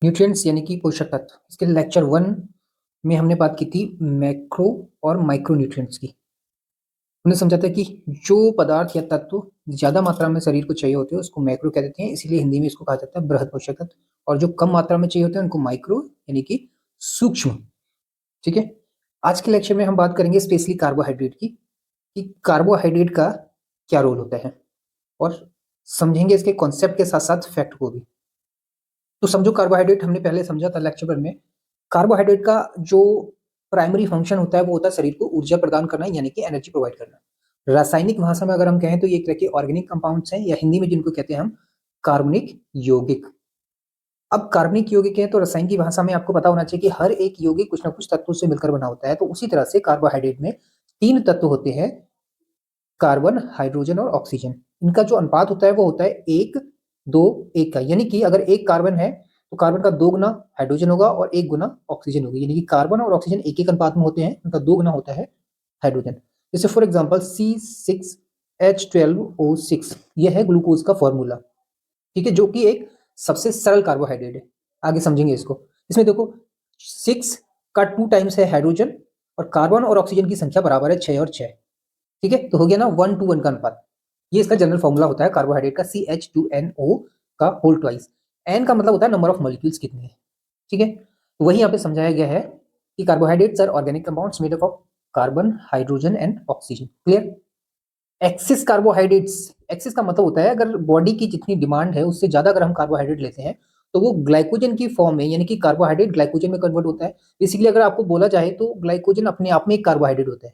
Nutrients यानी कि पोषक तत्व। इसके लेक्चर 1 में हमने बात की थी मैक्रो और माइक्रो न्यूट्रिएंट्स की। हमने समझा था कि जो पदार्थ या तत्व ज़्यादा मात्रा में शरीर को चाहिए होते हैं उसको मैक्रो कह देते हैं, इसीलिए हिंदी में इसको कहा जाता है बृहद पोषक तत्व। और जो कम मात्रा में चाहिए होते हैं उनको माइक्रो यानी कि सूक्ष्म। ठीक है, आज के लेक्चर में हम बात करेंगे स्पेशली कार्बोहाइड्रेट की, कि कार्बोहाइड्रेट का क्या रोल होता है और समझेंगे इसके कॉन्सेप्ट के साथ साथ फैक्ट को भी। तो समझो, कार्बोहाइड्रेट हमने पहले समझा था लेक्चर 1 में। कार्बोहाइड्रेट का जो प्राइमरी फंक्शन होता है वो होता है शरीर को ऊर्जा प्रदान करना, यानी कि एनर्जी प्रोवाइड करना। रासायनिक भाषा में अगर हम कहें तो ये एक तरह के ऑर्गेनिक कंपाउंड्स हैं, या हिंदी में जिनको कहते हैं हम कार्बनिक यौगिक। अब कार्बनिक यौगिक है तो रसायन की भाषा में आपको पता होना चाहिए कि हर एक यौगिक कुछ ना कुछ तत्वों से मिलकर बना होता है। तो उसी तरह से कार्बोहाइड्रेट में 3 तत्व होते हैं, कार्बन, हाइड्रोजन और ऑक्सीजन। इनका जो अनुपात होता है वो होता है 1:2:1 का, यानी कि अगर एक कार्बन है तो कार्बन का 2 गुना हाइड्रोजन होगा और 1 गुना ऑक्सीजन होगी, यानी कि कार्बन और ऑक्सीजन एक एक अनुपात में होते हैं, उनका 2 गुना होता है हाइड्रोजन। जैसे फॉर एग्जांपल C6H12O6, यह है ग्लूकोज का फॉर्मूला। ठीक है, जो कि एक सबसे सरल कार्बोहाइड्रेट है। आगे समझेंगे इसको। इसमें देखो 6 का 2 टाइम्स है हाइड्रोजन, और कार्बन और ऑक्सीजन की संख्या बराबर है 6 और 6। ठीक है, तो हो गया ना 1:1 का अनुपात। ये इसका जनरल फॉर्मूला होता है कार्बोहाइड्रेट का, CH2NO का होल ट्वाइस। एन का मतलब होता है नंबर ऑफ मॉलिक्यूल्स कितने हैं। ठीक है, तो वही यहाँ पे समझाया गया है कि carbohydrates are organic compounds made up of carbon, hydrogen and oxygen. Clear. Axis carbohydrates, axis का मतलब होता है अगर बॉडी की जितनी डिमांड है उससे ज्यादा अगर हम कार्बोहाइड्रेट लेते हैं तो वो ग्लाइकोजन की फॉर्म में, यानी कि कार्बोहाइड्रेट ग्लाइकोजन में कन्वर्ट होता है। बेसिकली अगर आपको बोला जाए तो ग्लाइकोजन अपने आप में एक कार्बोहाइड्रेट होता है,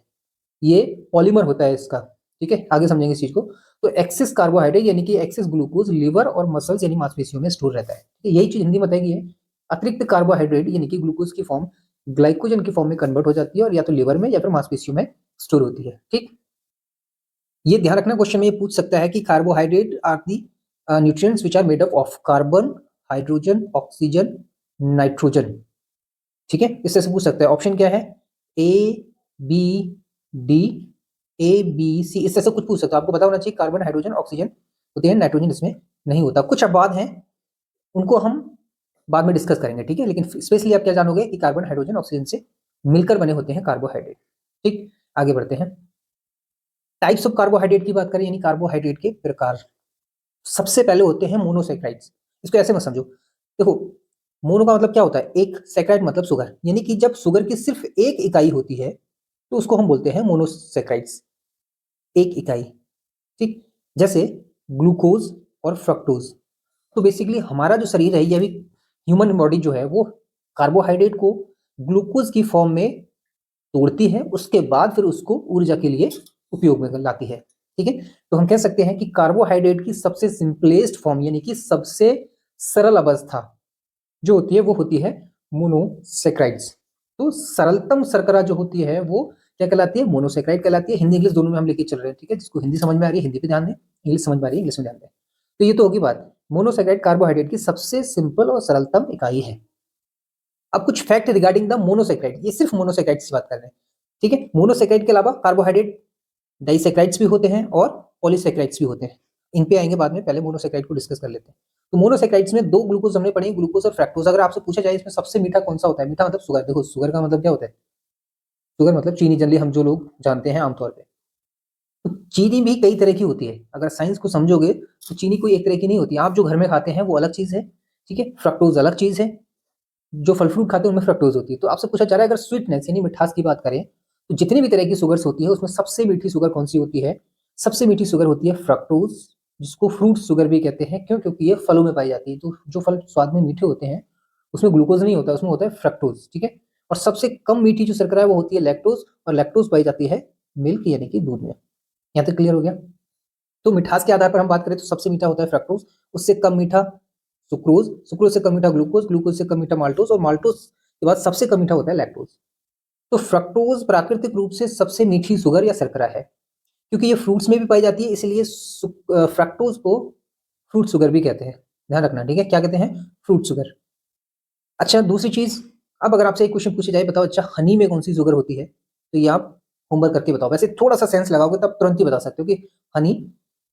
ये पॉलीमर होता है इसका। ठीक है, आगे समझेंगे इस चीज को। तो एक्सेस कार्बोहाइड्रेट यानी कि एक्सेस ग्लूकोज लिवर और मसल्स यानी मांसपेशियों में स्टोर रहता है। यही चीज हिंदी में बताएगी है। अतिरिक्त कार्बोहाइड्रेट यानी कि ग्लूकोज की फॉर्म ग्लाइकोजन की फॉर्म में कन्वर्ट हो जाती है और या तो लिवर में या फिर मांसपेशियों में स्टोर होती है। ठीक, ये ध्यान रखना, क्वेश्चन में ये पूछ सकता है कि carbohydrate are the nutrients which are made up of carbon, hydrogen, oxygen, nitrogen. ठीक है, इस तरह से पूछ सकता है। ऑप्शन क्या है? ए, बी, डी, ABC, इस तरह से कुछ पूछ सकता है। आपको पता होना चाहिए कार्बन, हाइड्रोजन, ऑक्सीजन होते हैं, नाइट्रोजन इसमें नहीं होता। कुछ अपवाद हैं, उनको हम बाद में डिस्कस करेंगे। ठीक है, लेकिन स्पेशली आप क्या जानोगे कि कार्बन, हाइड्रोजन, ऑक्सीजन से मिलकर बने होते हैं कार्बोहाइड्रेट। ठीक, आगे बढ़ते हैं। टाइप्स ऑफ कार्बोहाइड्रेट की बात करें, यानी कार्बोहाइड्रेट के प्रकार। सबसे पहले होते हैं मोनोसेक्राइड्स। इसको ऐसे मत समझो, देखो मोनो का मतलब क्या होता है? एक, सेक्राइड मतलब शुगर, यानी कि जब शुगर की सिर्फ एक इकाई होती है तो उसको हम बोलते हैं मोनोसेक्राइड्स, एक इकाई। ठीक, जैसे ग्लूकोज और फ्रक्टोज। तो बेसिकली हमारा जो शरीर है, या भी ह्यूमन बॉडी जो है, वो कार्बोहाइड्रेट को ग्लूकोज की फॉर्म में तोड़ती है, उसके बाद फिर उसको ऊर्जा के लिए उपयोग में लाती है। ठीक है, तो हम कह सकते हैं कि कार्बोहाइड्रेट की सबसे सिंपलेस्ट फॉर्म यानी कि सबसे सरल अवस्था जो होती है वो होती है मोनोसेक्राइड्स। तो सरलतम शर्करा जो होती है वो क्या कहलाती है? मोनोसेक्राइड कहलाती है। हिंदी इंग्लिश दोनों में हम लेके चल रहे हैं। ठीक है, जिसको हिंदी समझ में आ रही है हिंदी पे ध्यान दें, इंग्लिश समझ में आ रही है इंग्लिश में ध्यान दें। तो ये तो होगी बात, मोनोसेक्राइड कार्बोहाइड्रेट की सबसे सिंपल और सरलतम इकाई है। अब कुछ फैक्ट रिगार्डिंग द मोनोसेक्राइड, ये सिर्फ मोनोसेक्राइड की बात कर रहे हैं। ठीक है, मोनोसेक्राइड के अलावा कार्बोहाइड्रेट डाइसेक्राइड्स भी होते हैं और पॉलीसेक्राइड्स भी होते हैं। इन पे आएंगे बाद में, पहले मोनोसेक्राइड को डिस्कस कर लेते हैं। तो मोनोसेक्राइड्स में 2 ग्लूकोज हमने पढ़े, ग्लूकोज और फ्रक्टोज। अगर आपसे पूछा जाए इसमें सबसे मीठा कौन सा होता है? मीठा मतलब शुगर। देखो शुगर का मतलब क्या होता है? शुगर मतलब चीनी, जनरली हम जो लोग जानते हैं आमतौर पे। तो चीनी भी कई तरह की होती है, अगर साइंस को समझोगे तो चीनी कोई एक तरह की नहीं होती। आप जो घर में खाते हैं वो अलग चीज है, ठीक है, फ्रक्टोज अलग चीज है। जो फल फ्रूट खाते हैं उनमें फ्रक्टोज होती है। तो आपसे पूछा जा रहा है अगर स्वीटनेस यानी मिठास की बात करें तो जितनी भी तरह की शुगर्स होती है उसमें सबसे मीठी शुगर कौन सी होती है? सबसे मीठी शुगर होती है फ्रक्टोज, जिसको फ्रूट शुगर भी कहते हैं। क्यों? क्योंकि ये फलों में पाई जाती है। तो जो फल स्वाद में मीठे होते हैं उसमें ग्लूकोज नहीं होता, उसमें होता है फ्रक्टोज। ठीक है, और सबसे कम मीठी जो शर्करा है वो होती है लैक्टोज, और लैक्टोज पाई जाती है मिल्क यानी कि दूध में। यहाँ तक क्लियर हो गया? तो मिठास के आधार पर हम बात करें तो सबसे मीठा होता है फ्रक्टोज, उससे कम मीठा सुक्रोज, सुक्रोज से कम मीठा ग्लूकोज, ग्लूकोज से कम मीठा माल्टोज, और माल्टोज के बाद सबसे कम मीठा होता है लैक्टोज। तो फ्रक्टोज प्राकृतिक रूप से सबसे मीठी शुगर या शर्करा है। क्योंकि ये फ्रूट्स में भी पाई जाती है इसलिए फ्रक्टोज को फ्रूट शुगर भी कहते हैं। ध्यान रखना, ठीक है, क्या कहते हैं? Fruit sugar. अच्छा, दूसरी चीज, अब अगर आपसे एक क्वेश्चन पूछा जाए, बताओ अच्छा हनी में कौन सी शुगर होती है, तो ये आप होमवर्क करके बताओ। वैसे थोड़ा सा सेंस लगाओगे तब तुरंत ही बता सकते हो कि हनी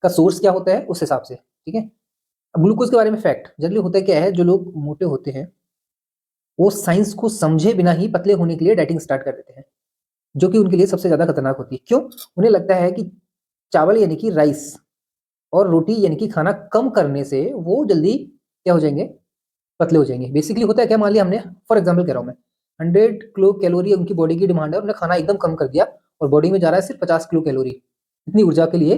का सोर्स क्या होता है उस हिसाब से। ठीक है, अब ग्लूकोज के बारे में फैक्ट, जनरली होता है क्या है, जो लोग मोटे होते हैं वो साइंस को समझे बिना ही पतले होने के लिए डाइटिंग स्टार्ट कर देते हैं, जो कि उनके लिए सबसे ज्यादा खतरनाक होती है। क्यों? उन्हें लगता है कि चावल यानी कि राइस और रोटी यानी कि खाना कम करने से वो जल्दी क्या हो जाएंगे, पतले हो जाएंगे। बेसिकली होता है क्या, मान लिया हमने, फॉर एग्जाम्पल कह रहा हूँ मैं, 100 किलो कैलोरी उनकी बॉडी की डिमांड है, उन्होंने खाना एकदम कम कर दिया और बॉडी में जा रहा है सिर्फ 50 किलो कैलोरी, इतनी ऊर्जा के लिए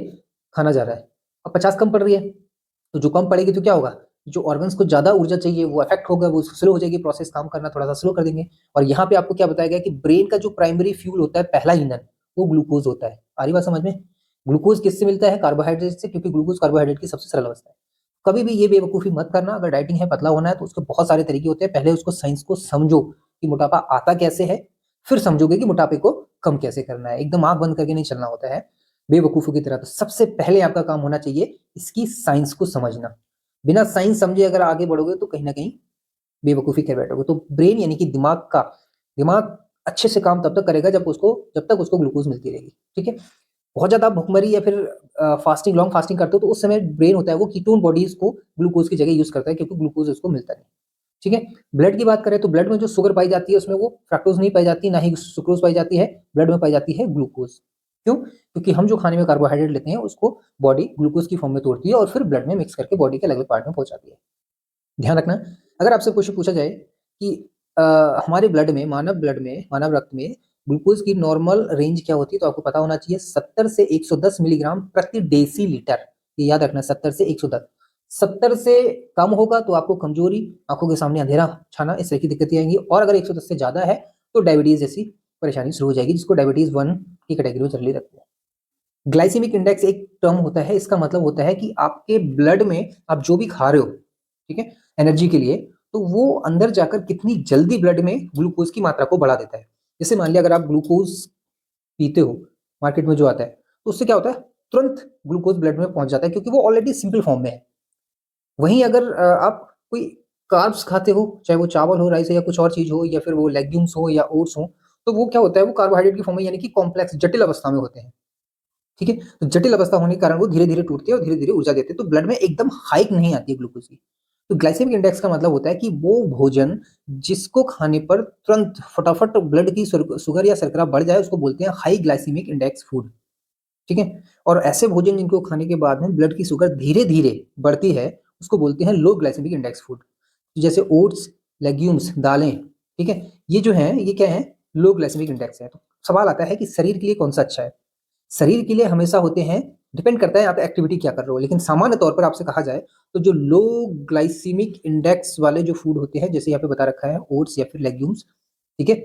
खाना जा रहा है। अब 50 कम पड़ रही है, तो जो कम पड़ेगी तो क्या होगा, जो ऑर्गन्स को ज्यादा ऊर्जा चाहिए वो अफेक्ट होगा, वो स्लो हो जाएगी, प्रोसेस काम करना थोड़ा सा स्लो कर देंगे। और यहाँ पे आपको क्या बताया गया कि ब्रेन का जो प्राइमरी फ्यूल होता है, पहला ईंधन, वो ग्लूकोज होता है। आ रही बात समझ में? ग्लूकोज किससे मिलता है? कार्बोहाइड्रेट से, क्योंकि ग्लूकोज कार्बोहाइड्रेट की सबसे सरल अवस्था है। कभी भी ये बेवकूफी मत करना, अगर डाइटिंग है, पतला होना है, तो उसके बहुत सारे तरीके होते हैं। पहले उसको साइंस को समझो कि मोटापा आता कैसे है, फिर समझोगे कि मोटापे को कम कैसे करना है। एकदम आंख बंद करके नहीं चलना होता है बेवकूफों की तरह। तो सबसे पहले आपका काम होना चाहिए इसकी साइंस को समझना। बिना साइंस समझे अगर आगे बढ़ोगे तो कहीं ना कहीं बेवकूफी कर बैठोगे। तो ब्रेन यानी कि दिमाग अच्छे से काम तब तक करेगा जब तक उसको ग्लूकोज मिलती रहेगी। ठीक है? बहुत ज्यादा भूखमरी या फिर फास्टिंग, लॉन्ग फास्टिंग करते हो, तो उस समय ब्रेन होता है वो कीटोन बॉडीज को ग्लूकोज की जगह यूज करता है, क्योंकि ग्लूकोज उसको मिलता नहीं। ठीक है? ब्लड की बात करें तो ब्लड में जो शुगर पाई जाती है उसमें वो फ्रक्टोज नहीं पाई जाती, ना ही सुक्रोज पाई जाती है, ब्लड में पाई जाती है ग्लूकोज। क्यों? क्योंकि हम जो खाने में कार्बोहाइड्रेट लेते हैं उसको बॉडी ग्लूकोज की फॉर्म में तोड़ती है और फिर ब्लड में मिक्स करके बॉडी के अलग अलग पार्ट में पहुंचाती है। ध्यान रखना, अगर आपसे क्वेश्चन पूछा जाए कि हमारे ब्लड में, मानव रक्त में ग्लूकोज की नॉर्मल रेंज क्या होती है, तो आपको पता होना चाहिए 70 से 110 मिलीग्राम प्रति डेसीलीटर। ये याद रखना, 70 से 110। 70 से कम होगा तो आपको कमजोरी, आंखों के सामने अंधेरा छाना, इस तरह की दिक्कतें आएंगी। और अगर 110 से ज्यादा है तो डायबिटीज जैसी परेशानी शुरू हो जाएगी, जिसको डायबिटीज 1 की कैटेगरी में जनरली रखते हैं। ग्लाइसेमिक इंडेक्स एक टर्म होता है, इसका मतलब होता है कि आपके ब्लड में आप जो भी खा रहे हो, ठीक है, एनर्जी के लिए, तो वो अंदर जाकर कितनी जल्दी ब्लड में ग्लूकोज की मात्रा को बढ़ा देता है। जैसे मान लिया अगर आप ग्लूकोज पीते हो मार्केट में जो आता है, तो उससे क्या होता है, तुरंत ग्लूकोज ब्लड में पहुंच जाता है, क्योंकि वो ऑलरेडी सिंपल फॉर्म में है। वहीं अगर आप कोई कार्ब्स खाते हो, चाहे वो चावल हो, राइस हो, या कुछ और चीज हो, या फिर वो लेग्यूम्स हो या ओट्स हो, तो वो क्या होता है, वो कार्बोहाइड्रेट की फॉर्म में, यानी कि कॉम्प्लेक्स, जटिल अवस्था में होते हैं। ठीक है? तो जटिल अवस्था होने के कारण वो धीरे धीरे टूटते हैं और धीरे धीरे ऊर्जा देते हैं, तो ब्लड में एकदम हाइक नहीं आती है ग्लूकोज की। तो ग्लाइसेमिक इंडेक्स का मतलब होता है कि वो भोजन जिसको खाने पर तुरंत फटाफट ब्लड की शुगर या शर्करा बढ़ जाए, उसको बोलते हैं हाई ग्लाइसेमिक इंडेक्स फूड। ठीक है? और ऐसे भोजन जिनको खाने के बाद में ब्लड की शुगर धीरे धीरे बढ़ती है, उसको बोलते हैं लो ग्लाइसेमिक इंडेक्स फूड। जैसे ओट्स, लेग्यूम्स, दालें, ठीक है, ये जो है ये क्या है, लो ग्लाइसेमिक इंडेक्स है। तो सवाल आता है कि शरीर के लिए कौन सा अच्छा है? शरीर के लिए हमेशा होते हैं, डिपेंड करता है आप एक्टिविटी क्या कर रहे हो, लेकिन सामान्य तौर पर आपसे कहा जाए तो जो लो ग्लाइसीमिक इंडेक्स वाले जो फूड होते हैं, जैसे यहाँ पे बता रखा है ओट्स या फिर लेग्यूम्स, ठीक है,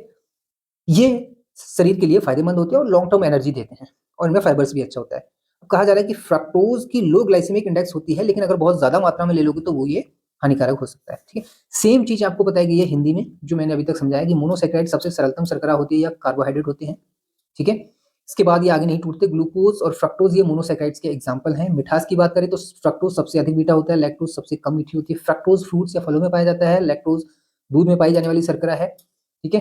ये शरीर के लिए फायदेमंद होते हैं और लॉन्ग टर्म एनर्जी देते हैं, और इनमें फाइबर्स भी अच्छा होता है। अब कहा जा रहा है कि फ्रक्टोज की लो ग्लाइसेमिक इंडेक्स होती है, लेकिन अगर बहुत ज्यादा मात्रा में ले लोगे तो वो ये हानिकारक हो सकता है। ठीक है? सेम चीज आपको बताई गई है हिंदी में, जो मैंने अभी तक समझाया कि मोनोसेक्राइड सबसे सरलतम शर्करा होती है या कार्बोहाइड्रेट होते हैं। ठीक है? इसके बाद ये आगे नहीं टूटते। ग्लूकोज और फ्रक्टोज ये मोनोसेक्राइड्स के एग्जांपल हैं। मिठास की बात करें तो फ्रक्टोज सबसे अधिक मीठा होता है, लैक्टोज सबसे कम मीठी होती है। फ्रक्टोज फ्रूट्स या फलों में पाया जाता है, लैक्टोज दूध में पाई जाने वाली शर्करा है। ठीक है?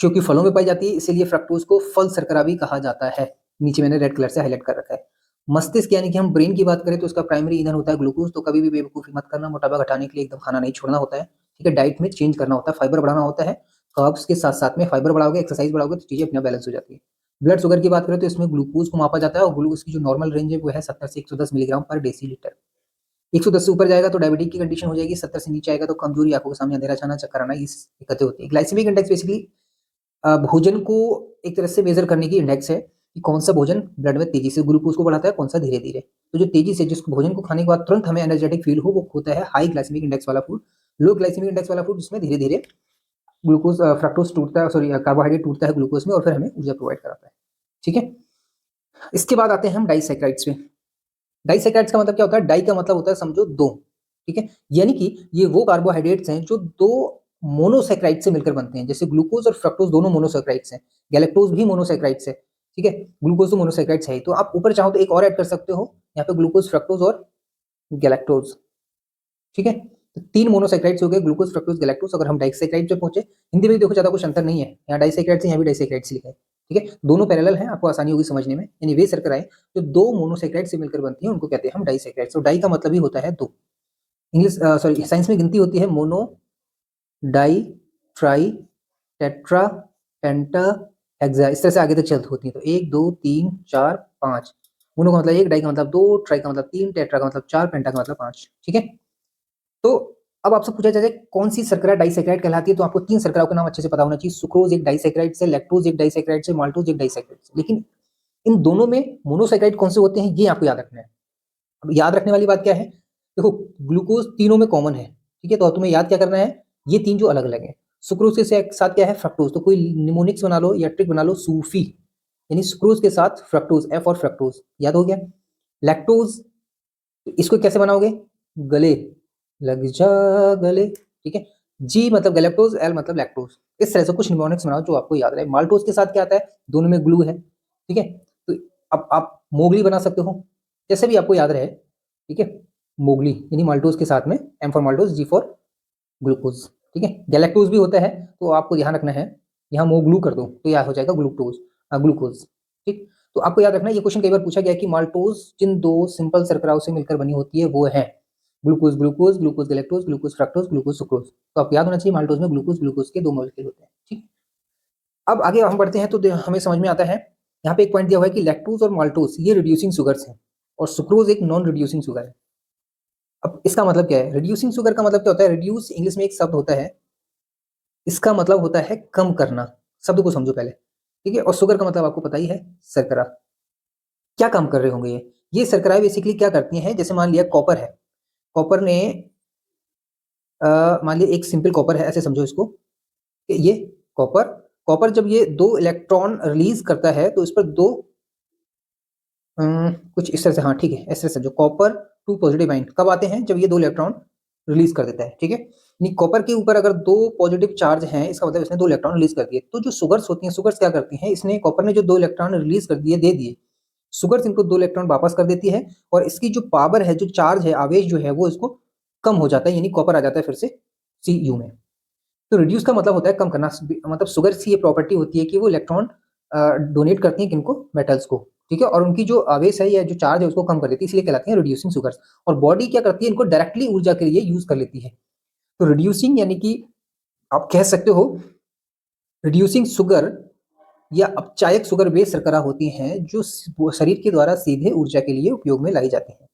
क्योंकि फलों में पाई जाती है इसीलिए फ्रक्टोज को फल शर्करा भी कहा जाता है। नीचे मैंने रेड कलर से हाईलाइट कर रखा है। मस्तिष्क यानी कि हम ब्रेन की बात करें तो इसका प्राइमरी ईंधन होता है ग्लूकोज। तो कभी भी बेवकूफी मत करना, मोटापा घटाने के लिए एकदम खाना नहीं छोड़ना होता है। ठीक है? डाइट में चेंज करना होता है, फाइबर बढ़ाना होता है। कार्ब्स के साथ साथ में फाइबर बढ़ाओगे, एक्सरसाइज बढ़ाओगे, तो चीजें अपना बैलेंस हो जाती है। ब्लड शुगर की बात करें तो इसमें ग्लूकोज को मापा जाता है, और ग्लूकोज की जो नॉर्मल रेंज है वो है 70 से 110 मिलीग्राम पर डेसीलीटर। 110 से ऊपर जाएगा तो डायबिटीज की कंडीशन हो जाएगी, 70 से नीचे आएगा तो कमजोरी, आंखों के सामने अंधेरा छाना, चक्कर आना, इस दिक्कतें होती है। ग्लाइसेमिक इंडेक्स बेसिकली भोजन को एक तरह से मेजर करने की इंडेक्स है कि कौन सा भोजन ब्लड में तेजी से ग्लूकोज को बढ़ाता है, कौन सा धीरे धीरे। तो जो तेजी से, जिसको भोजन को खाने के बाद तुरंत हमें एनर्जेटिक फील हो, वो होता है हाई ग्लाइसेमिक इंडेक्स वाला फूड। लो ग्लाइसेमिक इंडेक्स वाला फूड जिसमें धीरे धीरे ग्लूकोज, फ्रक्टोज टूटता है, सॉरी कार्बोहाइड्रेट टूटता है ग्लूकोज में और फिर हमें ऊर्जा प्रोवाइड कराता है। ठीक है? इसके बाद आते हैं हम डाइसैकेराइड्स में। डाइसैकेराइड्स का मतलब क्या होता है? डाई का मतलब होता है समझो दो। ठीक है? यानी कि ये वो कार्बोहाइड्रेट्स हैं जो दो मोनोसेक्राइड से मिलकर बनते हैं। जैसे ग्लूकोज और फ्रक्टोज दोनों मोनोसेक्राइड्स हैं, गैलेक्टोज भी मोनोसेक्राइड्स है। ठीक है? ग्लूकोज तो मोनोसेक्राइड्स है ही, तो आप ऊपर चाहो तो एक और ऐड कर सकते हो यहाँ पे, ग्लूकोज, फ्रक्टोज और गैलेक्टोज। ठीक है? तो 3 मोनोसेक्राइड्स हो गए, ग्लूकोज, फ्रक्टोज, गैलेक्टोज। अगर हम डाइसैकेराइड पे पहुंचे, हिंदी में भी देखो ज्यादा कुछ अंतर नहीं है, यहाँ डाइसैकेराइड्स है, यहाँ भी डाइसैकेराइड्स लिखा है। ठीक है? दोनों पैरेलल हैं, आपको आसानी होगी समझने में। यानी वे शर्कराएं जो दो मोनोसेक्राइड से मिलकर बनती हैं उनको कहते हैं हम डाइसैकेराइड्स। तो डाई का मतलब ही होता है दो। इंग्लिश, सॉरी, साइंस में गिनती होती है मोनो, डाई, ट्राई, टेट्रा, पेंटा, हेक्सा, इस तरह से आगे तक चलती होती है। तो 1 2 3 4 5, मोनो का मतलब 1, डाई का मतलब 2, ट्राई का मतलब 3, टेट्रा का मतलब 4, पेंटा का मतलब 5। ठीक है, तो अब आपसे पूछा जाए कौन सी शर्करा डाइसैकेराइड कहलाती है, तो आपको 3 शर्कराओं के नाम अच्छे से पता होना चाहिए। सुक्रोज एक डाइसैकेराइड से, लैक्टोज एक डाइसैकेराइड से, माल्टोज एक डाइसैकेराइड से। लेकिन इन दोनों में मोनोसैकेराइड कौन से होते हैं, ये आपको याद रखना है। अब याद रखने वाली बात क्या है, देखो ग्लूकोज तीनों में कॉमन है, ठीक है, तो तुम्हें याद क्या करना है, ये तीन जो अलग अलग है। सुक्रोज के साथ क्या है, फ्रक्टोज, तो कोई निमोनिक्स बना लो या ट्रिक बना लो, सूफी, यानी सुक्रोज के साथ फ्रक्टोज, एफ और फ्रक्टोज, याद हो गया। लैक्टोज, इसको कैसे बनाओगे, गले, लग जा गले, ठीक है। जी मतलब गैलेक्टोज, एल मतलब लैक्टोज, इस तरह से कुछ निमोनिक्स बनाओ जो आपको याद रहे। माल्टोज के साथ क्या आता है, दोनों में ग्लू है, ठीक है। तो अब आप मोगली बना सकते हो, जैसे भी आपको याद रहे, ठीक है। मोगली यानी माल्टोज के साथ में M for maltose, G for glucose, ठीक है। गैलेक्टोज भी होता है, तो आपको ध्यान रखना है, यहाँ मोग्लू कर दो तो यह हो जाएगा ग्लूकोज, ग्लूकोज, ठीक। तो आपको याद रखना है, ये क्वेश्चन कई बार पूछा गया कि माल्टोज जिन दो सिंपल शर्कराओं से मिलकर बनी होती है वो है glucose glucose, glucose galactose, glucose fructose, glucose sucrose. तो आपको याद होना चाहिए माल्टोज में ग्लूकोज ग्लूकोज के 2 मॉलिक्यूल होते हैं, ठीक। अब आगे हम बढ़ते हैं तो हमें समझ में आता है, यहाँ पे एक पॉइंट दिया हुआ है कि लैक्टोज और माल्टोज ये रिड्यूसिंग शुगर्स हैं और सुक्रोज एक नॉन रिड्यूसिंग शुगर है। अब इसका मतलब क्या है, रिड्यूसिंग शुगर का मतलब क्या होता है, रिड्यूस इंग्लिश में एक शब्द होता है, इसका मतलब होता है कम करना, शब्द को समझो पहले, ठीक है। और शुगर का मतलब आपको पता ही है, शर्करा। क्या काम कर रहे होंगे ये शर्कराएं बेसिकली क्या करती हैं, जैसे मान लिया कॉपर है, कॉपर ने मान लिया एक सिंपल कॉपर है, ऐसे समझो इसको कि ये कॉपर, कॉपर जब ये 2 इलेक्ट्रॉन रिलीज करता है तो इस पर दो कुछ इस तरह से, हाँ ठीक है, इस तरह से जो कॉपर 2 पॉजिटिव आयन कब आते हैं, जब ये 2 इलेक्ट्रॉन रिलीज कर देता है, ठीक है। यानी कॉपर के ऊपर अगर 2 पॉजिटिव चार्ज हैं, इसका मतलब इसने 2 इलेक्ट्रॉन रिलीज कर दिए। तो जो सुगर्स होती हैं, सुगर्स क्या करती हैं, इसने कॉपर ने जो 2 इलेक्ट्रॉन रिलीज कर दिए, दे दिए, सुगर्स इनको 2 इलेक्ट्रॉन वापस कर देती है और इसकी जो पावर है, जो चार्ज है, आवेश जो है वो इसको कम हो जाता है, यानी कॉपर आ जाता है फिर से Cu में। तो रिड्यूस का मतलब होता है कम करना, मतलब शुगर की ये प्रॉपर्टी होती है कि वो इलेक्ट्रॉन डोनेट करती हैं किनको, मेटल्स को, ठीक है, और उनकी जो आवेश है या जो चार्ज है उसको कम कर देती है, इसलिए कहलाती है रिड्यूसिंग शुगर्स। और बॉडी क्या करती है, इनको डायरेक्टली ऊर्जा के लिए यूज कर लेती है। तो रिड्यूसिंग यानी कि आप कह सकते हो रिड्यूसिंग शुगर या अपचायक शुगर वे शर्करा होती हैं जो शरीर के द्वारा सीधे ऊर्जा के लिए उपयोग में लाई जाती हैं।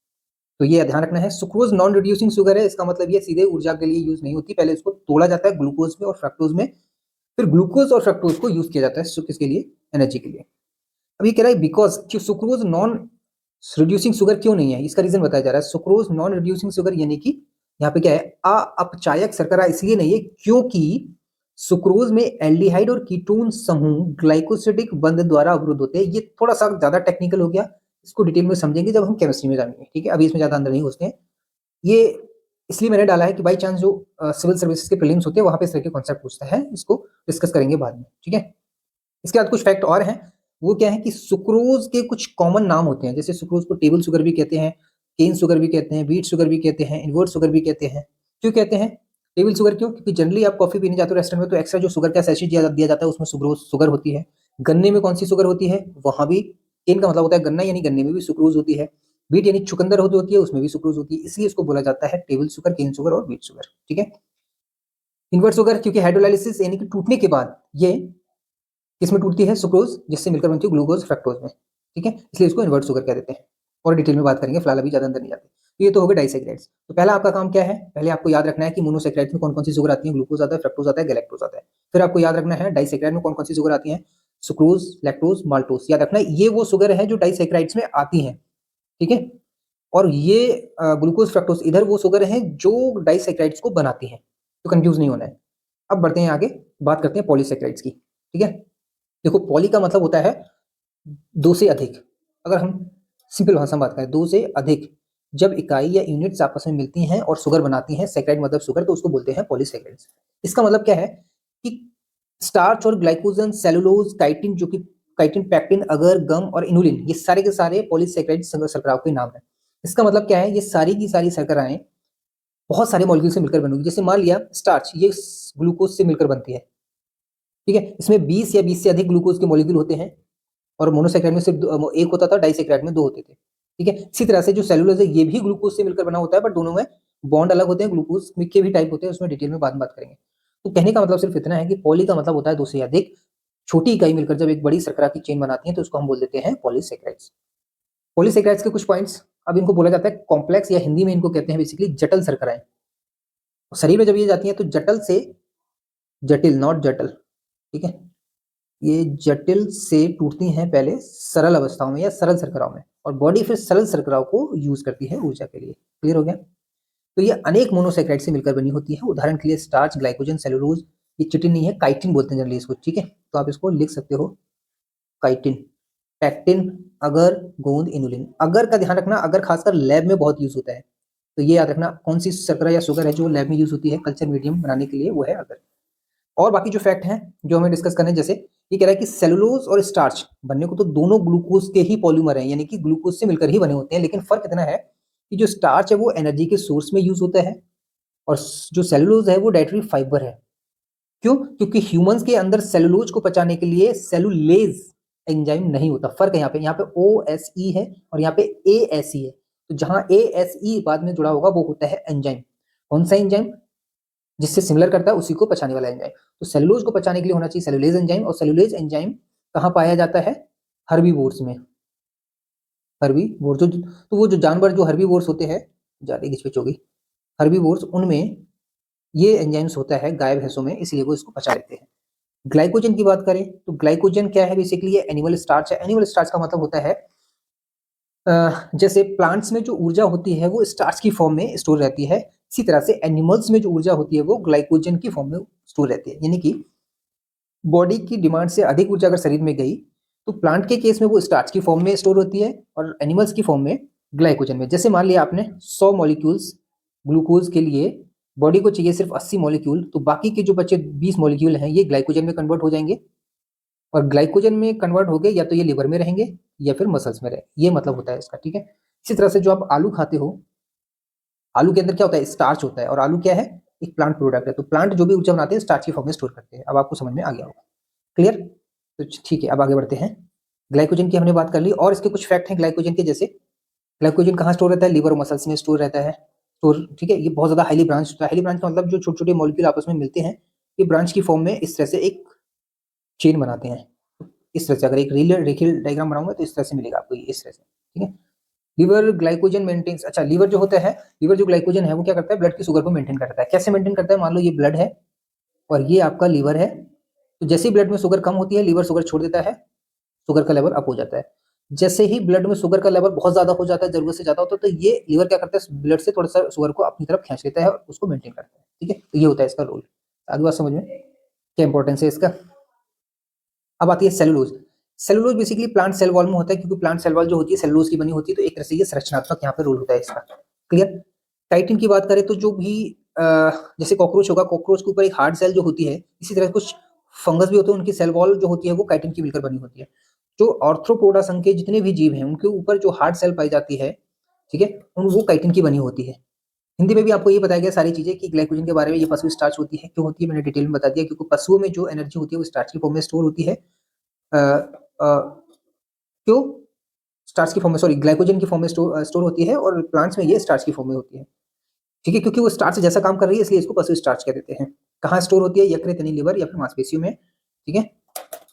तो ये ध्यान रखना है, सुक्रोज नॉन रिड्यूसिंग शुगर है, इसका मतलब ये सीधे ऊर्जा के लिए यूज नहीं होती, पहले इसको तोड़ा जाता है ग्लूकोज में और फ्रक्टोज में, फिर ग्लूकोज और फ्रक्टोज को यूज किया जाता है किसके लिए, एनर्जी के लिए। अब ये कह रहा है बिकॉज क्यों सुक्रोज नॉन रिड्यूसिंग शुगर क्यों नहीं है, इसका रीजन बताया जा रहा है। सुक्रोज नॉन रिड्यूसिंग शुगर यानी कि यहाँ पे क्या है, अपचायक शर्करा इसलिए नहीं है क्योंकि सुक्रोज में एल्डिहाइड और कीटोन समूह ग्लाइकोसिडिक बंध द्वारा अवरुद्ध होते हैं। ये थोड़ा सा ज्यादा टेक्निकल हो गया, इसको डिटेल में समझेंगे जब हम केमिस्ट्री में जाएंगे, ठीक है, अभी इसमें ज्यादा अंदर नहीं घुसते हैं। ये इसलिए मैंने डाला है कि बाई चांस जो सिविल सर्विसेज के प्रीलिम्स होते हैं वहां पे इस तरह के कॉन्सेप्ट पूछता है, इसको डिस्कस करेंगे बाद में, ठीक है। इसके बाद कुछ फैक्ट और हैं, वो क्या है कि सुक्रोज के कुछ कॉमन नाम होते हैं, जैसे सुक्रोज को टेबल शुगर भी कहते हैं, केन शुगर भी कहते हैं, व्हीट शुगर भी कहते हैं, इनवर्ट शुगर भी कहते हैं। क्यों कहते हैं टेबल शुगर, क्यों, क्योंकि जनरली आप कॉफी पीने जाते हो रेस्टोरेंट में तो एक्स्ट्रा जो शुगर का सैशे दिया जाता है उसमें सुक्रोज शुगर होती है। गन्ने में कौन सी शुगर होती है, वहां भी, केन का मतलब होता है गन्ना, यानी गन्ने में भी सुक्रोज होती है। व्हीट यानी चुकंदर होती है, उसमें भी सुक्रोज होती है, इसलिए इसको बोला जाता है टेबल शुगर, केन शुगर और व्हीट शुगर, ठीक है। इनवर्ट शुगर क्योंकि हाइड्रोलाइसिस यानी कि टूटने के बाद ये किसमें टूटती है, सुक्रोज, जिससे मिलकर बनती है ग्लूकोज फ्रक्टोज में, ठीक है, इसलिए इसको इनवर्ट शुगर कह देते हैं। और डिटेल में बात करेंगे, फिलहाल अभी ज्यादा अंदर नहीं जाते। तो ये तो हो गए डाइसैकेराइड्स। तो पहला आपका काम क्या है, पहले आपको याद रखना है कि मोनोसैकेराइड्स में कौन कौन सी शुगर आती है, ग्लूकोज आता है, फ्रक्टोज आता है, गैलेक्टोज आता है। फिर आपको याद रखना है डाइसैकेराइड में कौन कौन सी शुगर आती है, सुक्रोज, लैक्टोज, माल्टोज, याद रखना है ये वो शुगर है जो डाइसैकेराइड्स में आती है, ठीक है। और ये ग्लूकोज फ्रक्टोज इधर वो शुगर है जो डाइसैकेराइड्स को बनाती है, तो कंफ्यूज नहीं होना है। अब बढ़ते हैं आगे, बात करते हैं पॉलीसैकेराइड्स की, ठीक है। देखो पॉली का मतलब होता है 2 से अधिक, अगर हम सिंपल भाषा में बात करें 2 से अधिक, जब इकाई या यूनिट्स आपस में मिलती हैं और शुगर बनाती हैं, सैकराइड मतलब शुगर, तो उसको बोलते हैं पॉलीसैकेराइड्स। इसका मतलब क्या है कि स्टार्च और ग्लाइकोजन, सेलुलोज, काइटिन, जो कि काइटिन, पैक्टिन, अगर, गम और इनुलिन, ये सारे के सारे पॉलीसैकेराइड शर्कराओं के नाम है। इसका मतलब क्या है, ये सारी की सारी शर्कराएं बहुत सारे मॉलिक्यूल से मिलकर बनेगी। जैसे मान लिया स्टार्च, ये ग्लूकोज से मिलकर बनती है, ठीक है, इसमें 20 या 20 से अधिक ग्लूकोज के मॉलिक्यूल होते हैं और मोनोसैकेराइड में सिर्फ एक होता था, डाइसैकेराइड में 2 होते थे, ठीक है। इसी तरह से जो सेलुलोज है ये भी ग्लूकोज से मिलकर बना होता है, बट दोनों में बॉन्ड अलग होते हैं, ग्लूकोज के भी टाइप होते हैं, उसमें डिटेल में बाद में बात करेंगे। तो कहने का मतलब सिर्फ इतना है कि पॉली का मतलब होता है दो से अधिक छोटी इकाई मिलकर जब एक बड़ी शर्करा की चेन बनाती है तो उसको हम बोल देते हैं पॉलीसेकेराइड्स। पॉलीसेकेराइड्स के कुछ पॉइंट्स, अब इनको बोला जाता है कॉम्प्लेक्स, या हिंदी में इनको कहते हैं बेसिकली जटिल शर्कराएं। शरीर में जब ये जाती हैं तो जटिल से जटिल, नॉट जटिल, ठीक है, ये जटिल से टूटती हैं पहले सरल अवस्थाओं में या सरल शर्कराओं में, और बॉडी फिर सरल शर्कराओं को यूज करती है ऊर्जा के लिए। क्लियर हो गया? तो ये अनेक मोनोसेक्राइड से मिलकर बनी होती है। उदाहरण के लिए स्टार्च, ग्लाइकोजन, सेलुलोज। ये चिटिन नहीं है, काइटिन बोलते हैं जनरली इसको, ठीक है, तो आप इसको लिख सकते हो काइटिन, पैक्टिन, अगर, गोंद, इनुलिन। अगर का ध्यान रखना, अगर खासकर लैब में बहुत यूज होता है, तो ये याद रखना कौन सी शर्करा या शुगर है जो लैब में यूज होती है कल्चर मीडियम बनाने के लिए, वो है अगर। और बाकी जो फैक्ट हैं जो हमें डिस्कस करने, जैसे ये कह रहा है कि सेलुलोज और स्टार्च बनने को तो दोनों ग्लूकोज के ही पॉलीमर हैं, यानी कि ग्लूकोज से मिलकर ही बने होते हैं, लेकिन फर्क इतना है कि जो स्टार्च है वो एनर्जी के सोर्स में यूज होता है, और जो सेलुलोज है वो डाइटरी फाइबर है। क्यों? क्योंकि ह्यूमंस के अंदर सेलुलोज को पचाने के लिए सेलुलेज एंजाइम नहीं होता। फर्क है यहाँ पे ओ एस ई है और यहाँ पे ए एस ई है। तो जहां ए एस ई बाद में जुड़ा होगा वो होता है एंजाइम। कौन सा एंजाइम? जिससे सिमिलर करता है उसी को पचाने वाला एंजाइम। तो सेलुलोज को पचाने के लिए होना चाहिए सेलुलेज एंजाइम, और सेलुलेज एंजाइम कहाँ पाया जाता है? हर्बीवोर्स में। हर्बीवोर जो, तो वो जो जानवर जो हर्बीवोर्स होते हैं, ज्यादा घिचपिच होगी, हर्बीवोर्स, उनमें ये एंजाइम्स होता है गाय भैंसों में, इसलिए वो इसको पचा लेते हैं। ग्लाइकोजन की बात करें तो ग्लाइकोजन क्या है? बेसिकली ये एनिमल स्टार्च है। एनिमल स्टार्च का मतलब होता है जैसे प्लांट्स में जो ऊर्जा होती है वो स्टार्च की फॉर्म में स्टोर रहती है, इसी तरह से एनिमल्स में जो ऊर्जा होती है वो ग्लाइकोजन की फॉर्म में स्टोर रहती है। यानी कि बॉडी की डिमांड से अधिक ऊर्जा अगर शरीर में गई तो प्लांट के केस में वो स्टार्च की फॉर्म में स्टोर होती है और एनिमल्स की फॉर्म में ग्लाइकोजन में। जैसे मान लिया आपने 100 मॉलिक्यूल्स ग्लूकोज के लिए, बॉडी को चाहिए सिर्फ 80 मॉलिक्यूल, तो बाकी के जो बचे 20 मॉलिक्यूल हैं ये ग्लाइकोजन में कन्वर्ट हो जाएंगे, और ग्लाइकोजन में कन्वर्ट हो गए या तो ये लिवर में रहेंगे या फिर मसल्स में रहेंगे। ये मतलब होता है इसका, ठीक है। इसी तरह से जो आप आलू खाते हो, आलू के अंदर क्या होता है? स्टार्च होता है, और आलू क्या है? एक प्लांट प्रोडक्ट है। तो प्लांट जो भी ऊर्जा बनाते हैं स्टार्च की फॉर्म में स्टोर करते हैं। अब आपको समझ में आ गया होगा। क्लियर? तो ठीक है, अब आगे बढ़ते हैं। ग्लाइकोजन की हमने बात कर ली, और इसके कुछ फैक्ट हैं ग्लाइकोजन के, जैसे ग्लाइकोजन कहाँ स्टोर रहता है? लिवर और मसल्स में स्टोर रहता है स्टोर, ठीक है। ये बहुत ज्यादा हाईली ब्रांच होता है। हाईली ब्रांच का मतलब जो छोटे छोटे मॉलिक्यूल आपस में मिलते हैं, ये ब्रांच की फॉर्म में इस तरह से एक चेन बनाते हैं। इस तरह से अगर एक रेखीय डायग्राम बनाऊंगा तो इस तरह से मिलेगा आपको, इस तरह से, ठीक है। लिवर ग्लाइकोजन मेंटेन्स, अच्छा लिवर जो होता है, लिवर जो ग्लाइकोजन है वो क्या करता है? ब्लड की शुगर को मेंटेन करता है। कैसे मेंटेन करता है? मान लो ये ब्लड है और ये आपका लीवर है, तो जैसे ही ब्लड में शुगर कम होती है लीवर शुगर छोड़ देता है, शुगर का लेवल अप हो जाता है। जैसे ही ब्लड में शुगर का लेवल बहुत ज्यादा हो जाता है, जरूरत से ज्यादा होता है, तो ये लीवर क्या करता है? ब्लड से थोड़ा सा शुगर को अपनी तरफ खींच लेता है और उसको मेंटेन करता है, ठीक है। तो ये होता है इसका रोल। आगे बात समझ में, क्या इंपॉर्टेंस है इसका। अब आती है cellulose. Cellulose basically plant cell wall में होता है, क्योंकि प्लांट सेल वॉल जो होती है सेलुलोज की बनी होती है, तो एक तरह से ये संरचनात्मक यहाँ पे रोल होता है इसका। क्लियर? काइटिन की बात करें तो जो भी जैसे कॉकरोच होगा, कॉकरोच के ऊपर एक हार्ड सेल जो होती है, इसी तरह कुछ फंगस भी होते हैं, उनकी सेल वॉल जो होती है वो काइटिन की मिलकर बनी होती है। जो आर्थ्रोपोडा संघ के जितने भी जीव हैं उनके ऊपर जो हार्ड सेल पाई जाती है, ठीक है, वो काइटिन की बनी होती है। हिंदी में भी आपको ये बताया गया सारी चीजें कि ग्लाइकोजन के बारे में। ये पशु स्टार्च होती है, क्यों होती है मैंने डिटेल में बता दिया, क्योंकि पशुओं में जो एनर्जी होती है वो स्टार्च की फॉर्म में स्टोर होती है। अ, अ, क्यों? स्टार्च की फॉर्म में, सॉरी, ग्लाइकोजन की फॉर्म में स्टोर होती है, और प्लांट्स में ये स्टार्च की फॉर्म में होती है, ठीक है, क्योंकि वो स्टार्च जैसा काम कर रही है इसलिए इसको पशु स्टार्च कह देते हैं। कहाँ स्टोर होती है? यकृत यानी लिवर या फिर मांसपेशियों में, ठीक है।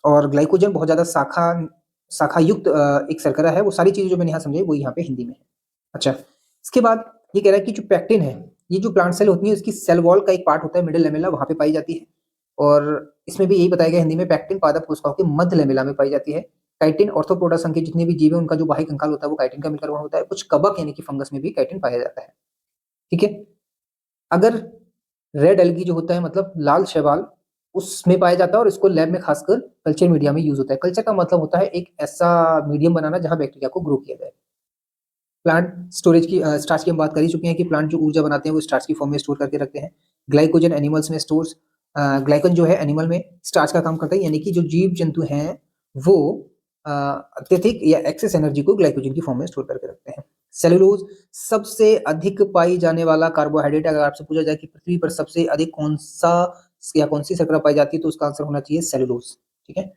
और ग्लाइकोजन बहुत ज्यादा शाखा युक्त एक शर्करा है। वो सारी चीजें जो मैंने यहाँ समझाई वो यहाँ पे हिंदी में है। अच्छा, इसके बाद ये कह रहा है कि जो पैक्टिन है, ये जो प्लांट सेल होती है उसकी सेल वॉल का एक पार्ट होता है मिडिल लेमेला, वहां पे पाई जाती है। और इसमें भी यही बताया गया हिंदी में, पैक्टिन पादप कोशिकाओं के मध्य लेमेला में पाई जाती है। काइटिन ऑर्थोपोडा संघ के जितने भी जीव है उनका जो बाह्य कंकाल होता है वो काइटिन का मिलकर बना होता है। कुछ कवक यानी कि फंगस में भी काइटिन पाया जाता है, ठीक है। अगर रेड एल्गी जो होता है, मतलब लाल शैवाल, उसमें पाया जाता है, और इसको लैब में खासकर कल्चर मीडिया में यूज होता है। कल्चर का मतलब होता है एक ऐसा मीडियम बनाना जहां बैक्टीरिया को ग्रो किया जाए। प्लांट स्टोरेज की, स्टार्च की हम बात कर ही चुके हैं कि प्लांट जो ऊर्जा बनाते हैं वो स्टार्च की फॉर्म में स्टोर करके रखते हैं। ग्लाइकोजन एनिमल्स में स्टोर्स, ग्लाइकोजन जो है एनिमल में स्टार्च का काम करता है, यानी कि जो जीव जंतु हैं वो अत्यधिक या एक्सेस एनर्जी को ग्लाइकोजन की फॉर्म में स्टोर करके रखते हैं। सेलुलोज सबसे अधिक पाई जाने वाला कार्बोहाइड्रेट। अगर आपसे पूछा जाए कि पृथ्वी पर सबसे अधिक कौन सा या कौन सी शर्करा पाई जाती है, तो उसका आंसर होना चाहिए सेलुलोज, ठीक है।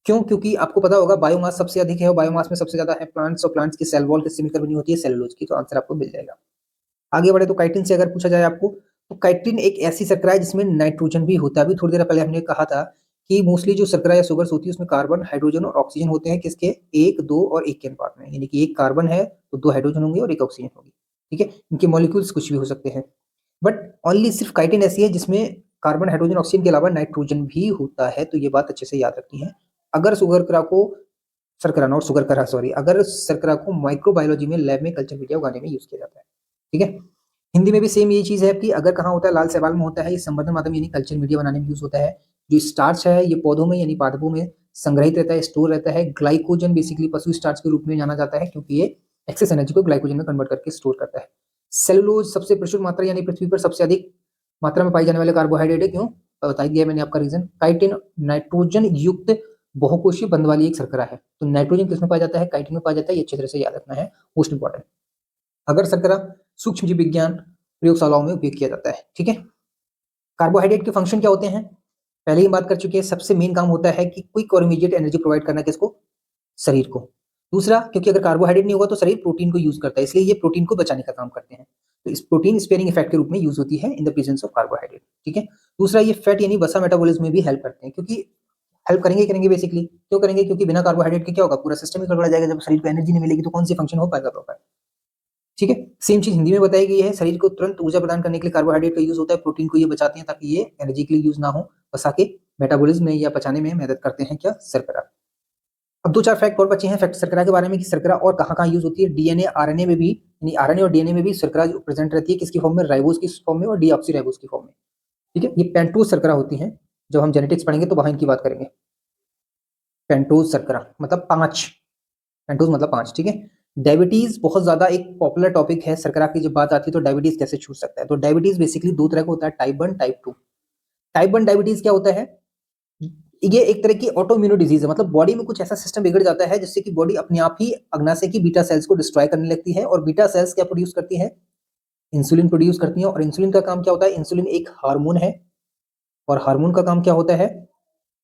क्यों? क्योंकि आपको पता होगा बायोमास सबसे अधिक है, और बायोमास में सबसे ज्यादा है प्लांट्स, और प्लांट्स की सेल वॉल किससे मिलकर बनी होती है? सेलुलोज की, तो आंसर आपको मिल जाएगा। आगे बढ़े तो काइटिन से अगर पूछा जाए आपको, तो काइटिन एक ऐसी शर्करा है जिसमें नाइट्रोजन भी होता है। अभी थोड़ी देर पहले हमने कहा था कि मोस्टली जो शर्करा या शुगर्स होती है उसमें कार्बन, हाइड्रोजन और ऑक्सीजन होते हैं, किसके, 1, 2 और 1 के अनुपात में, यानी कि 1 कार्बन है तो 2 हाइड्रोजन होंगे और 1 ऑक्सीजन होगी। ठीक है, इनके मॉलिक्यूल्स कुछ भी हो सकते हैं, बट ओनली सिर्फ काइटिन ऐसी है जिसमें कार्बन, हाइड्रोजन, ऑक्सीजन के अलावा नाइट्रोजन भी होता है। तो ये बात अच्छे से याद रखनी है। अगर शर्करा को, शर्करा नॉट शुगर करा सॉरी, अगर शर्करा को माइक्रोबायोलॉजी में लैब में कल्चर मीडिया उगाने में यूज किया जाता है। ठीक है, हिंदी में भी सेम ये चीज है कि अगर कहाँ होता है, लाल शैवाल में होता है, ये संवर्धन माध्यम यानी कल्चर मीडिया बनाने में यूज होता है। जो स्टार्च है ये पौधों में यानी पादपों में संग्रहित रहता है, स्टोर रहता है। ग्लाइकोजन बेसिकली पशु स्टार्च के रूप में जाना जाता है क्योंकि ये एक्सेस एनर्जी को ग्लाइकोजन में कन्वर्ट करके स्टोर करता है। सेलुलोज सबसे प्रचुर मात्रा यानी पृथ्वी पर सबसे अधिक मात्रा में पाई जाने वाले कार्बोहाइड्रेट है। क्यों, बता दिया मैंने आपका रीजन। काइटिन नाइट्रोजन युक्त बहुकोशीय बंध वाली एक शर्करा है। तो नाइट्रोजन किसमें पाया जाता है, काइटिन में पाया जाता है। ये अच्छी तरह से याद रखना है, मोस्ट इंपॉर्टेंट। अगर शर्करा सूक्ष्म जीव विज्ञान प्रयोगशालाओं में उपयोग किया जाता है। ठीक है, कार्बोहाइड्रेट के फंक्शन क्या होते हैं, पहले ही बात कर चुके हैं। सबसे मेन काम होता है कि क्विक और इमीडिएट एनर्जी प्रोवाइड करना किसको, शरीर को। दूसरा, क्योंकि अगर कार्बोहाइड्रेट नहीं होगा तो शरीर प्रोटीन को यूज करता है, इसलिए ये प्रोटीन को बचाने का काम करते हैं। तो इस प्रोटीन स्पेयरिंग इफेक्ट के रूप में यूज होती है in the presence of carbohydrate. ठीक है, दूसरा ये फैट यानी वसा मेटाबॉलिज्म में भी हेल्प करते हैं, क्योंकि हेल्प करेंगे बेसिकली। क्यों करेंगे, क्योंकि बिना कार्बोहाइड्रेट के क्या होगा, पूरा सिस्टम ही गड़बड़ा जाएगा। जब शरीर को एनर्जी नहीं मिलेगी तो कौन सी फंक्शन हो पाएगा प्रॉपर। ठीक है, सेम चीज हिंदी में बताई गई है। शरीर को तुरंत ऊर्जा प्रदान करने के लिए कार्बोहाइड्रेट का यूज होता है, प्रोटीन को ये बचाते हैं ताकि ये एनर्जी के लिए यूज ना हो, बसा के मेटाबॉलिज्म में या पचाने में मदद करते हैं क्या, शर्करा। अब 2-4 फैक्ट और बचे हैं फैक्ट शर्करा के बारे में कि शर्करा और कहाँ-कहाँ यूज होती है। डीएनए, आरएनए में भी, यानी आरएनए और डीएनए में भी शर्करा प्रेजेंट रहती है। किसकी फॉर्म में, राइबोज की फॉर्म में और डीऑक्सीराइबोज की फॉर्म में। ठीक है, ये पेंटोज शर्करा होती हैं। जब हम जेनेटिक्स पढ़ेंगे तो वहां इनकी बात करेंगे। पेंटोज शर्करा मतलब 5, पेंटोज मतलब 5। ठीक है, डायबिटीज बहुत ज्यादा एक पॉपुलर टॉपिक है। शर्करा की जब बात आती है तो डायबिटीज कैसे छूट सकता है, तो डायबिटीज बेसिकली 2 तरह का होता है, टाइप 1, टाइप 2। टाइप 1 डायबिटीज क्या होता है, ये एक तरह की ऑटोइम्यून डिजीज है। मतलब बॉडी में कुछ ऐसा सिस्टम बिगड़ जाता है जिससे कि बॉडी अपने आप ही अग्नाशय की बीटा सेल्स को डिस्ट्रॉय करने लगती है। और बीटा सेल्स क्या प्रोड्यूस करती है, इंसुलिन प्रोड्यूस करती है। और इंसुलिन का काम क्या होता है, इंसुलिन एक हार्मोन है और हार्मोन का काम क्या होता है,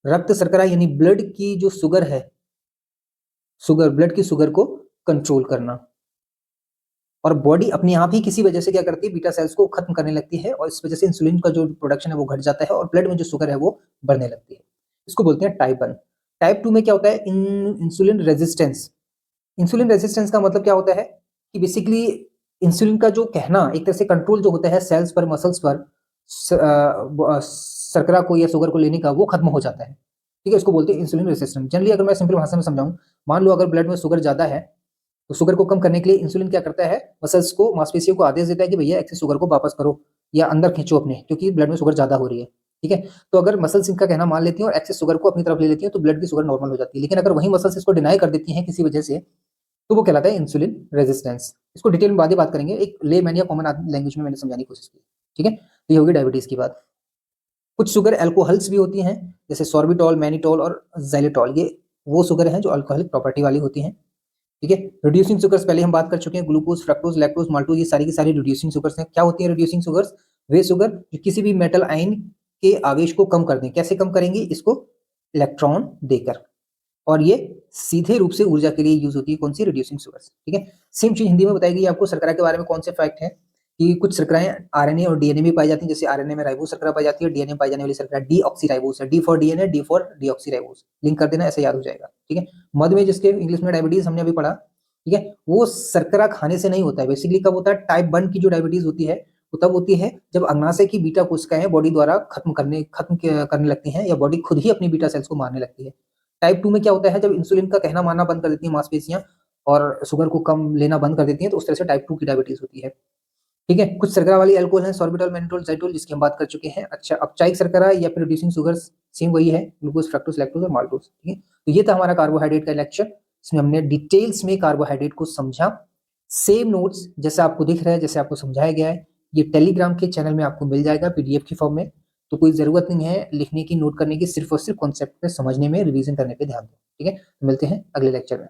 रक्त शर्करा यानी ब्लड की जो शुगर है, शुगर, ब्लड की शुगर को कंट्रोल करना। और बॉडी अपने आप ही किसी वजह से क्या करती है, बीटा सेल्स को खत्म करने लगती है और इस वजह से इंसुलिन का जो प्रोडक्शन है वो घट जाता है और ब्लड में जो शुगर है वो बढ़ने लगती है। इसको बोलते हैं टाइप 1। टाइप 2 में क्या होता है, इंसुलिन रेजिस्टेंस। इंसुलिन रेजिस्टेंस का मतलब क्या होता है कि बेसिकली इंसुलिन का जो कहना, एक तरह से कंट्रोल जो होता है सेल्स पर, मसल्स पर शर्करा को या शुगर को लेने का, वो खत्म हो जाता है। ठीक है, इसको बोलते हैं इंसुलिन रेजिस्टेंस। जनरली अगर मैं सिंपल भाषा में समझाऊं, मान लो अगर ब्लड में शुगर ज्यादा है तो शुगर को कम करने के लिए इंसुलिन क्या करता है, मसल्स को, मांसपेशियों को आदेश देता है कि भैया एक्सेस शुगर को वापस करो या अंदर खींचो अपने, क्योंकि ब्लड में शुगर ज्यादा हो रही है। ठीक है, तो अगर मसल्स इनका कहना मान लेती हैं और एक्सेस शुगर को अपनी तरफ ले लेती हैं तो ब्लड की शुगर नॉर्मल हो जाती है। लेकिन अगर वही मसल्स इसको डिनाई कर देती हैं किसी वजह से, तो वो कहलाता है इंसुलिन रेजिस्टेंस। इसको डिटेल में बाद में बात करेंगे, एक लेमैन या कॉमन लैंग्वेज में मैंने समझाने की कोशिश की। ठीक है, तो ये होगी डायबिटीज की बात। कुछ शुगर अल्कोहल्स भी होती हैं, जैसे सॉर्बिटॉल, मैनिटॉल और xylitol। ये वो शुगर हैं जो अल्कोहलिक प्रॉपर्टी वाली होती हैं। ठीक है, रिड्यूसिंग शुगर्स पहले हम बात कर चुके हैं, ग्लूकोज, फ्रक्टोज, लैक्टोज, माल्टोज, ये सारी की सारी रिड्यूसिंग शुगर्स हैं। क्या होती है रिड्यूसिंग शुगर्स, वे शुगर जो किसी भी मेटल आयन के आवेश को कम कर दें। कैसे कम करेंगी, इसको इलेक्ट्रॉन देकर। और ये सीधे रूप से ऊर्जा के लिए यूज होती है, कौन सी, रिड्यूसिंग शुगर्स। ठीक है, सेम चीज हिंदी में बताई गई आपको। शर्करा के बारे में कौन से फैक्ट है कि कुछ शर्कराएं आरएनए और डीएनए में पाई जाती हैं। जैसे आरएनए में राइबोज शर्करा पाई जाती है, डीएनए में पाई जाने वाली शर्करा डीऑक्सीराइबोज है। D for DNA, D for deoxyribose, link कर देना, ऐसे याद हो जाएगा। ठीक है, मध में, जिसके इंग्लिश में डायबिटीज हमने अभी पढ़ा, ठीक है, वो शर्करा खाने से नहीं होता है। बेसिकली कब होता है, टाइप 1 की जो डायबिटीज होती है वो तब होती है जब अग्नाशय की बीटा कोशिकाएं बॉडी द्वारा खत्म करने लगती हैं या बॉडी खुद ही अपनी बीटा सेल्स को मारने लगती है। टाइप 2 में क्या होता है, जब इंसुलिन का कहना मानना बंद कर देती है मांसपेशियां और शुगर को कम लेना बंद कर देती हैं, तो उस तरह से टाइप 2 की डायबिटीज होती है। ठीक है, कुछ शर्करा वाली अल्कोहल है, सॉर्बिटॉल, मैनिटोल, ज़ाइटोल, जिसकी हम बात कर चुके हैं। अच्छा, अपचायिक शर्करा या फिर रिड्यूसिंग शुगर्स सेम वही है, ग्लूकोज, फ्रक्टोज, लैक्टोज और माल्टोज। ठीक है, तो ये था हमारा कार्बोहाइड्रेट का लेक्चर। इसमें हमने डिटेल्स में कार्बोहाइड्रेट को समझा। सेम नोट्स जैसे आपको दिख रहा है, जैसे आपको समझाया गया है, ये टेलीग्राम के चैनल में आपको मिल जाएगा पीडीएफ की फॉर्म में। तो कोई जरूरत नहीं है लिखने की, नोट करने की, सिर्फ और सिर्फ कॉन्सेप्ट पे समझने में, रिवीजन करने पे ध्यान दो। ठीक है, मिलते हैं अगले लेक्चर में।